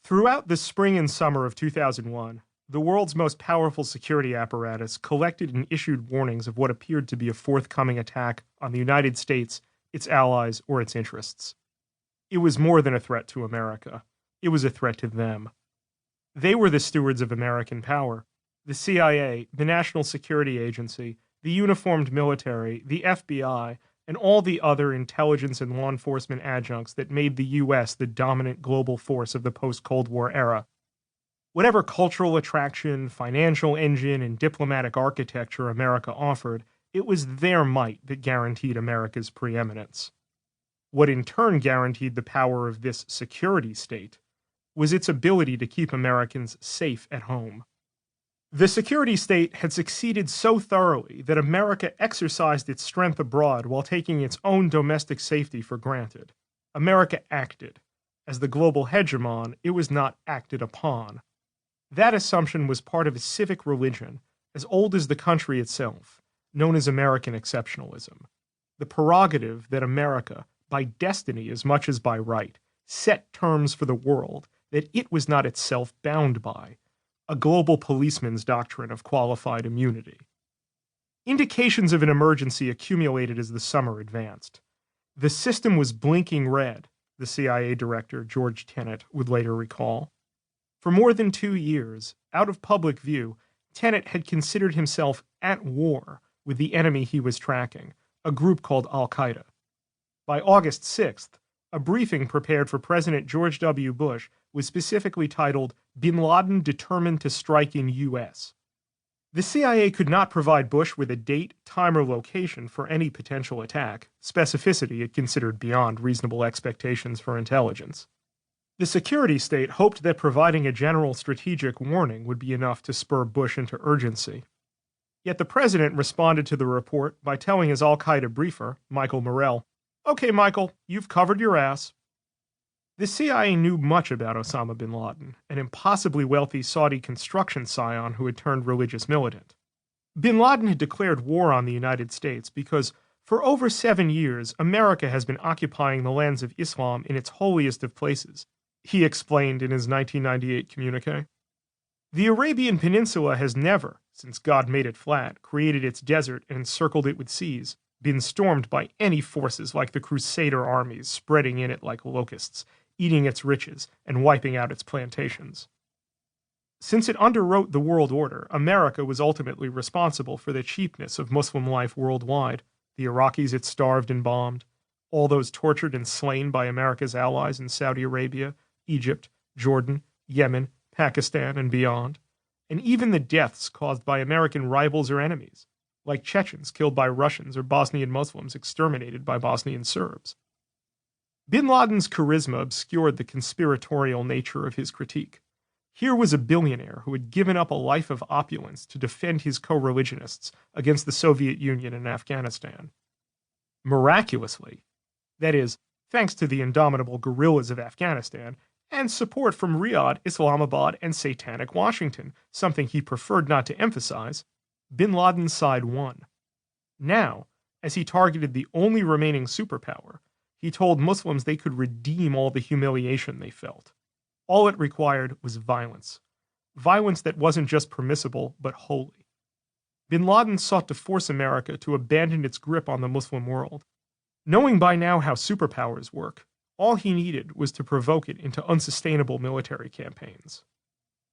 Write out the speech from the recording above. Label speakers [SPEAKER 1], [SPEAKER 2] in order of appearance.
[SPEAKER 1] Throughout the spring and summer of 2001, the world's most powerful security apparatus collected and issued warnings of what appeared to be a forthcoming attack on the United States, its allies, or its interests. It was more than a threat to America. It was a threat to them. They were the stewards of American power. The CIA, the National Security Agency, the uniformed military, the FBI, and all the other intelligence and law enforcement adjuncts that made the U.S. the dominant global force of the post-Cold War era. Whatever cultural attraction, financial engine, and diplomatic architecture America offered, it was their might that guaranteed America's preeminence. What in turn guaranteed the power of this security state was its ability to keep Americans safe at home. The security state had succeeded so thoroughly that America exercised its strength abroad while taking its own domestic safety for granted. America acted. As the global hegemon, it was not acted upon. That assumption was part of a civic religion, as old as the country itself, known as American exceptionalism. The prerogative that America, by destiny as much as by right, set terms for the world that it was not itself bound by. A global policeman's doctrine of qualified immunity. Indications of an emergency accumulated as the summer advanced. The system was blinking red, the CIA director, George Tenet, would later recall. For more than 2 years, out of public view, Tenet had considered himself at war with the enemy he was tracking, a group called Al-Qaeda. By August 6th, a briefing prepared for President George W. Bush was specifically titled, Bin Laden Determined to Strike in U.S. The CIA could not provide Bush with a date, time, or location for any potential attack, specificity it considered beyond reasonable expectations for intelligence. The security state hoped that providing a general strategic warning would be enough to spur Bush into urgency. Yet the president responded to the report by telling his Al-Qaeda briefer, Michael Morrell, "Okay, Michael, you've covered your ass." The CIA knew much about Osama bin Laden, an impossibly wealthy Saudi construction scion who had turned religious militant. Bin Laden had declared war on the United States because, for over 7 years, America has been occupying the lands of Islam in its holiest of places, he explained in his 1998 communique. The Arabian Peninsula has never, since God made it flat, created its desert and encircled it with seas, been stormed by any forces like the Crusader armies spreading in it like locusts, eating its riches, and wiping out its plantations. Since it underwrote the world order, America was ultimately responsible for the cheapness of Muslim life worldwide, the Iraqis it starved and bombed, all those tortured and slain by America's allies in Saudi Arabia, Egypt, Jordan, Yemen, Pakistan, and beyond, and even the deaths caused by American rivals or enemies, like Chechens killed by Russians or Bosnian Muslims exterminated by Bosnian Serbs. Bin Laden's charisma obscured the conspiratorial nature of his critique. Here was a billionaire who had given up a life of opulence to defend his co-religionists against the Soviet Union and Afghanistan. Miraculously, that is, thanks to the indomitable guerrillas of Afghanistan, and support from Riyadh, Islamabad, and satanic Washington, something he preferred not to emphasize, Bin Laden's side won. Now, as he targeted the only remaining superpower, he told Muslims they could redeem all the humiliation they felt. All it required was violence. Violence that wasn't just permissible, but holy. Bin Laden sought to force America to abandon its grip on the Muslim world. Knowing by now how superpowers work, all he needed was to provoke it into unsustainable military campaigns.